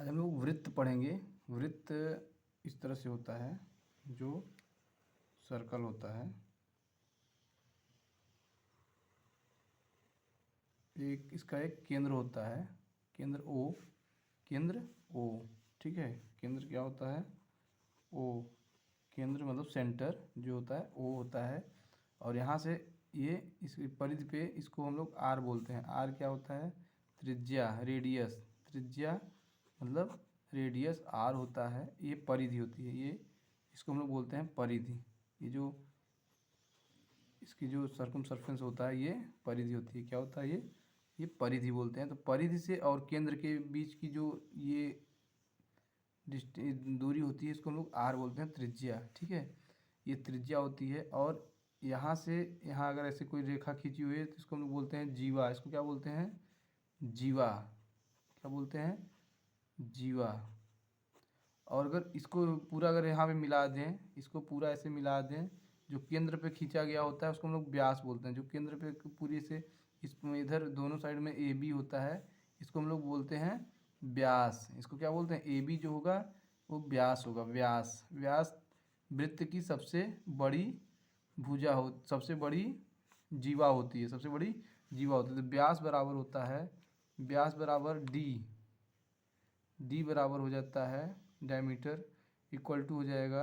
आज हम लोग वृत्त पढ़ेंगे। वृत्त इस तरह से होता है, जो सर्कल होता है, एक इसका एक केंद्र होता है, केंद्र ओ, केंद्र ओ। ठीक है, केंद्र क्या होता है? ओ। केंद्र मतलब सेंटर जो होता है ओ होता है। और यहाँ से ये इस परिधि पे इसको हम लोग आर बोलते हैं। आर क्या होता है? त्रिज्या, रेडियस। त्रिज्या मतलब रेडियस आर होता है, ये परिधि होती है। ये इसको हम लोग बोलते हैं परिधि। ये जो इसकी जो सर्कमसर्फेंस होता है, ये परिधि होती है। क्या होता है ये परिधि बोलते हैं। तो परिधि से और केंद्र के बीच की जो ये दूरी होती है, इसको हम लोग आर बोलते हैं, त्रिज्या। ठीक है, ये त्रिज्या होती है। और यहाँ से यहाँ अगर ऐसे कोई रेखा खींची हुई है तो इसको हम लोग बोलते हैं जीवा। इसको क्या बोलते हैं? जीवा। क्या बोलते हैं? जीवा। और अगर इसको पूरा अगर यहाँ पे मिला दें, इसको पूरा ऐसे मिला दें, जो केंद्र पे खींचा गया होता है उसको हम लोग व्यास बोलते हैं। जो केंद्र पे पूरी से इसमें इधर दोनों साइड में ए बी होता है, इसको हम लोग बोलते हैं व्यास। इसको क्या बोलते हैं? ए बी जो होगा वो व्यास होगा। व्यास। व्यास वृत्त की सबसे बड़ी भुजा हो, सबसे बड़ी जीवा होती है, सबसे बड़ी जीवा होती है। तो व्यास बराबर होता है, व्यास बराबर डी। डी बराबर हो जाता है डायमीटर, इक्वल टू हो जाएगा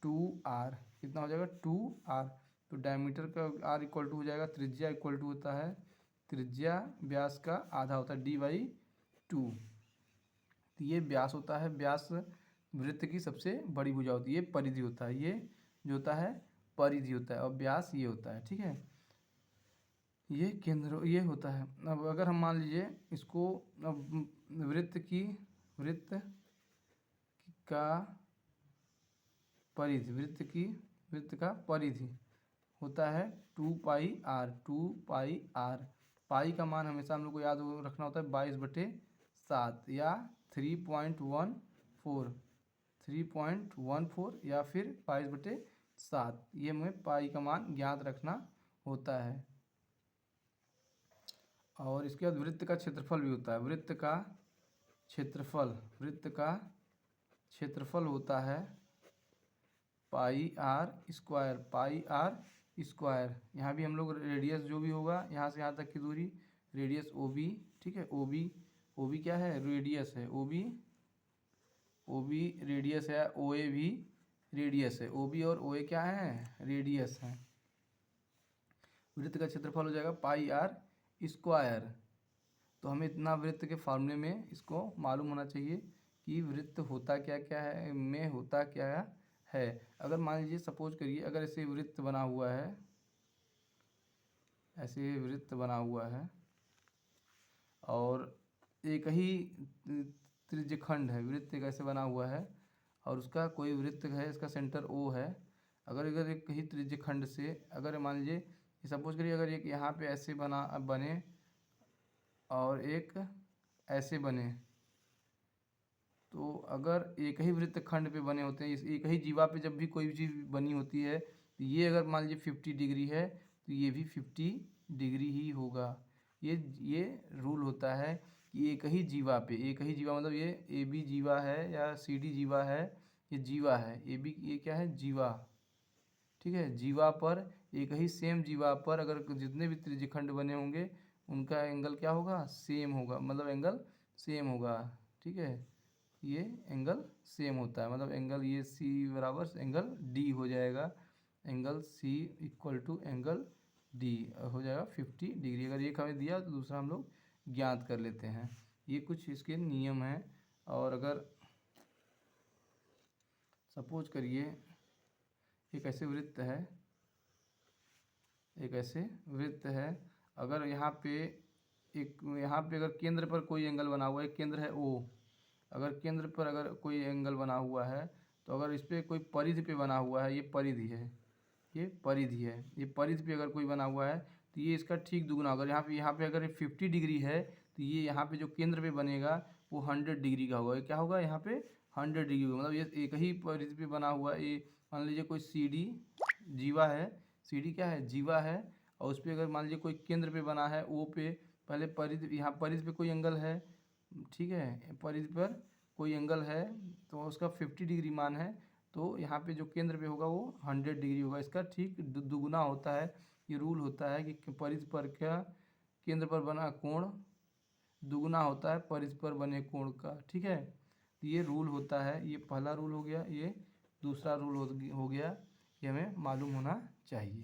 2r। कितना हो जाएगा? 2r। तो डायमीटर का r इक्वल टू हो जाएगा त्रिज्या, इक्वल टू होता है त्रिज्या व्यास का आधा होता है d/2। तो ये व्यास होता है। व्यास वृत्त की सबसे बड़ी भुजा होती है। ये परिधि होता है, ये जो होता है परिधि होता है। और व्यास ये होता है। ठीक है, ये केंद्र ये होता है। अब अगर हम मान लीजिए इसको, अब वृत्त का परिधि, वृत्त का परिधि होता है 2πr। 2πr। पाई का मान हमेशा हम लोग को याद रखना होता है 22/7 या 3.14। 3.14 या फिर 22/7, ये हमें पाई का मान ज्ञात रखना होता है। और इसके बाद वृत्त का क्षेत्रफल भी होता है। वृत्त का क्षेत्रफल होता है πr²। πr²। यहाँ भी हम लोग रेडियस जो भी होगा, यहाँ से यहाँ तक की दूरी, रेडियस OB। ठीक है, OB क्या है? रेडियस है। OB रेडियस है। OA भी रेडियस है। OB और OA क्या है? रेडियस है। वृत्त का क्षेत्रफल हो जाएगा πr²। तो हमें इतना वृत्त के फॉर्मूले में इसको मालूम होना चाहिए कि वृत्त होता क्या क्या है, में होता क्या है। अगर मान लीजिए सपोज करिए, अगर ऐसे वृत्त बना हुआ है, ऐसे वृत्त बना हुआ है और एक ही त्रिज्यखंड है, वृत्त कैसे बना हुआ है और उसका कोई वृत्त है, इसका सेंटर O है। अगर एक ही त्रिज्यखंड से, अगर मान लीजिए सपोज करिए, अगर एक यहाँ पे ऐसे बने और एक ऐसे बने, तो अगर एक ही वृत्तखंड पे बने होते हैं, इस एक ही जीवा पे जब भी कोई भी चीज़ बनी होती है, तो ये अगर मान लीजिए 50 डिग्री है तो ये भी 50 डिग्री ही होगा। ये रूल होता है कि एक ही जीवा मतलब ये AB जीवा है या CD जीवा है, ये जीवा है AB, ये क्या है? जीवा। ठीक है, जीवा पर, एक ही सेम जीवा पर अगर जितने भी त्रिज्यखंड बने होंगे उनका एंगल क्या होगा? सेम होगा, मतलब एंगल सेम होगा। ठीक है, ये एंगल सेम होता है, मतलब एंगल ये C बराबर एंगल D हो जाएगा। Angle C equal to angle D हो जाएगा 50 डिग्री। अगर एक हमें दिया तो दूसरा हम लोग ज्ञात कर लेते हैं। ये कुछ इसके नियम हैं। और अगर सपोज करिए एक ऐसे वृत्त है, अगर यहाँ पे अगर केंद्र पर कोई एंगल बना हुआ है, केंद्र है O, अगर केंद्र पर अगर कोई एंगल बना हुआ है, तो अगर इस पर कोई परिधि पे बना हुआ है, ये परिधि है, ये परिधि पे अगर कोई बना हुआ है तो ये इसका ठीक दुगुना। अगर यहाँ पे अगर 50 डिग्री है तो ये यहाँ पे जो केंद्र पे बनेगा वो 100 डिग्री का होगा। ये क्या होगा? यहाँ पे 100 डिग्री होगा, मतलब ये एक ही परिधि पे बना हुआ है। ये मान लीजिए कोई CD जीवा है, CD क्या है? जीवा है। और उस पर अगर मान लीजिए कोई केंद्र पे बना है O पे, पहले परिधि, यहाँ परिधि पे कोई एंगल है, ठीक है, परिधि पर कोई एंगल है तो उसका 50 डिग्री मान है, तो यहाँ पे जो केंद्र पे होगा वो 100 डिग्री होगा। इसका ठीक दुगुना होता है। ये रूल होता है कि परिधि पर क्या केंद्र पर बना कोण दुगुना होता है परिधि पर बने कोण का। ठीक है, तो ये रूल होता है। ये पहला रूल हो गया, ये दूसरा रूल हो गया, ये हमें मालूम होना चाहिए।